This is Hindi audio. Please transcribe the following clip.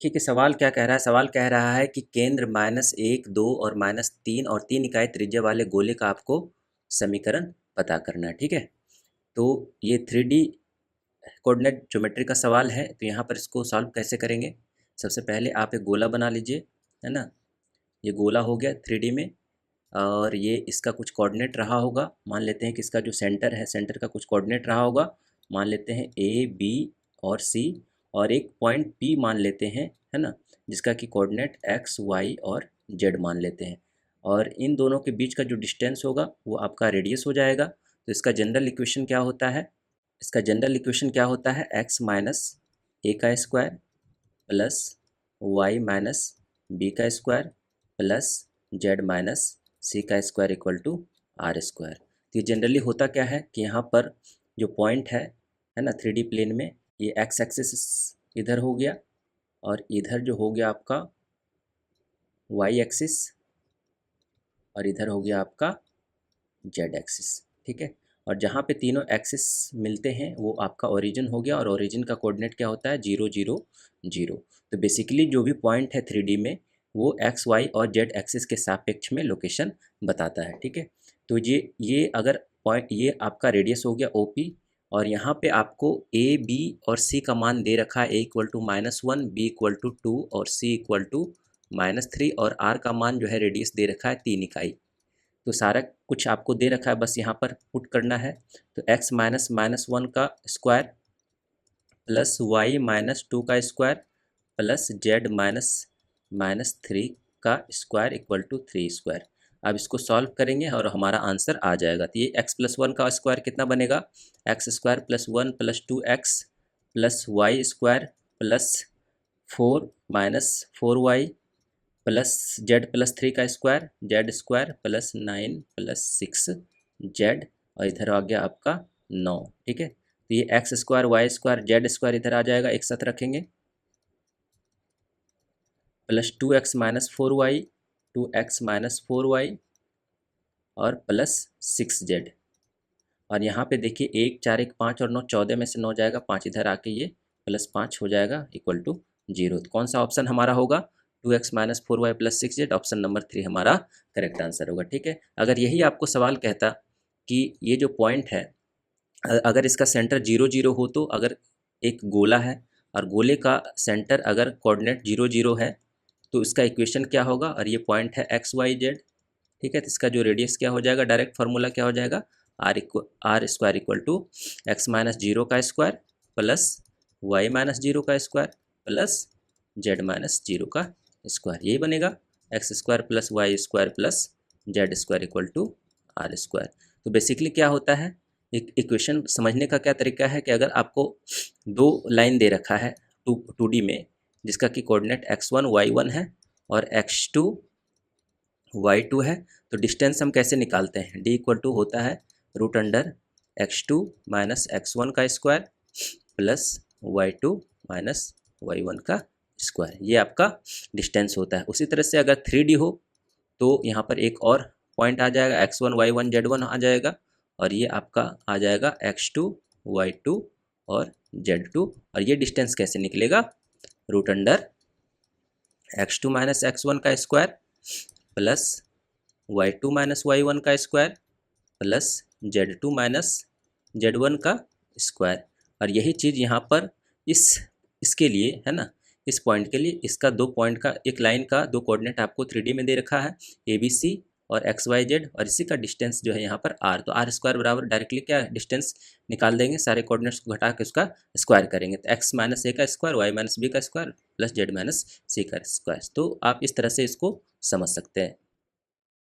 ठीक है, सवाल क्या कह रहा है? सवाल कह रहा है कि केंद्र -1, 2 और -3 और 3 इकाई त्रिज्या वाले गोले का आपको समीकरण पता करना है। ठीक है, तो ये 3D कोऑर्डिनेट ज्योमेट्री का सवाल है। तो यहाँ पर इसको सॉल्व कैसे करेंगे? सबसे पहले आप एक गोला बना लीजिए, है ना। ये गोला हो गया 3D में, और ये इसका कुछ कोऑर्डिनेट रहा होगा। मान लेते हैं कि इसका जो सेंटर है, सेंटर का कुछ कोऑर्डिनेट रहा होगा। मान लेते हैं A, B और C, और एक पॉइंट P मान लेते हैं, है ना, जिसका कि कोऑर्डिनेट X, Y और Z मान लेते हैं। और इन दोनों के बीच का जो डिस्टेंस होगा वो आपका रेडियस हो जाएगा। तो इसका जनरल इक्वेशन क्या होता है? इसका जनरल इक्वेशन क्या होता है? x माइनस ए का square plus y minus b का square plus z minus c का square equal to r square. तो ये जनरली होता क्या है कि यहाँ पर जो पॉइंट है ना, 3D प्लेन में, ये एक्स एक्सिस इधर हो गया और इधर जो हो गया आपका वाई एक्सिस, और इधर हो गया आपका जेड एक्सिस। ठीक है, और जहाँ पे तीनों एक्सिस मिलते हैं वो आपका ओरिजिन हो गया, और ओरिजिन का कोऑर्डिनेट क्या होता है? 0 0 0। तो बेसिकली जो भी पॉइंट है 3D में वो एक्स, वाई और जेड एक्सिस के सापेक्ष में लोकेशन बताता है। ठीक है, तो ये अगर पॉइंट, ये आपका रेडियस हो गया OP, और यहाँ पे आपको A, B और C का मान दे रखा है। A equal to -1, B equal to 2 और C इक्वल टू -3, और R का मान जो है रेडियस दे रखा है 3 इकाई। तो सारा कुछ आपको दे रखा है, बस यहाँ पर पुट करना है। तो x माइनस -1 का स्क्वायर प्लस y -2 का स्क्वायर प्लस z -3 का स्क्वायर इक्वल टू 3 स्क्वायर। अब इसको सॉल्व करेंगे और हमारा आंसर आ जाएगा। तो ये x प्लस 1 का स्क्वायर कितना बनेगा? X square plus 1 plus 2x plus y square plus 4 minus 4y plus Z+3 का square, z square plus 9 plus 6 z, और इधर आ गया आपका 9। ठीक है, तो ये x square, y square, z square इधर आ जाएगा, एक साथ रखेंगे, plus 2x minus 4y, 2x minus 4y और प्लस 6z। और यहाँ पे देखिए 1 4 1 5 और 9 14 में से 9 जाएगा, 5 इधर आके ये +5 हो जाएगा इक्वल टू 0। तो कौन सा ऑप्शन हमारा होगा? 2x minus 4y plus 6z, option number 3 हमारा करेक्ट आंसर होगा। ठीक है, अगर यही आपको सवाल कहता कि ये जो पॉइंट है, अगर इसका सेंटर 0 0 हो, तो अगर एक गोला है और गोले का सेंटर अगर कोऑर्डिनेट 0 0 है तो इसका इक्वेशन क्या होगा? और ये पॉइंट है XYZ। ठीक है, तो इसका जो रेडियस क्या हो जाएगा? डायरेक्ट फार्मूला क्या हो जाएगा? R square equal to x minus 0 का स्क्वायर प्लस वाई माइनस 0 का स्क्वायर प्लस जेड माइनस 0 का स्क्वायर। यही बनेगा x square plus y square plus z square equal to r square. तो बेसिकली क्या होता है, एक इक्वेशन समझने का क्या तरीका है कि अगर आपको दो लाइन दे रखा है 2D में, जिसका कि कोऑर्डिनेट x1 y1 है और x2 y2 है, तो डिस्टेंस हम कैसे निकालते हैं? d इक्वल टू होता है √x2 माइनस x1 का square plus y2 minus y1 का स्क्वायर। ये आपका डिस्टेंस होता है। उसी तरह से अगर 3D हो तो यहाँ पर एक और पॉइंट आ जाएगा, x1 y1 z1 आ जाएगा, और ये आपका आ जाएगा x2 y2 और z2। और ये डिस्टेंस कैसे निकलेगा? √x2 माइनस x1 का square plus y2 minus y1 का square plus z2 minus z1 का स्क्वायर। और यही चीज़ यहाँ पर इसके लिए है ना, इस पॉइंट के लिए इसका दो पॉइंट का, एक लाइन का दो कोऑर्डिनेट आपको 3D में दे रखा है, ABC और XYZ, और इसी का डिस्टेंस जो है यहाँ पर R। तो R स्क्वायर बराबर डायरेक्टली क्या डिस्टेंस निकाल देंगे, सारे कोऑर्डिनेट्स को घटा के उसका स्क्वायर करेंगे। तो x माइनस ए का स्क्वायर, वाई माइनस बी का square plus z minus c का स्क्वायर। तो आप इस तरह से इसको समझ सकते हैं।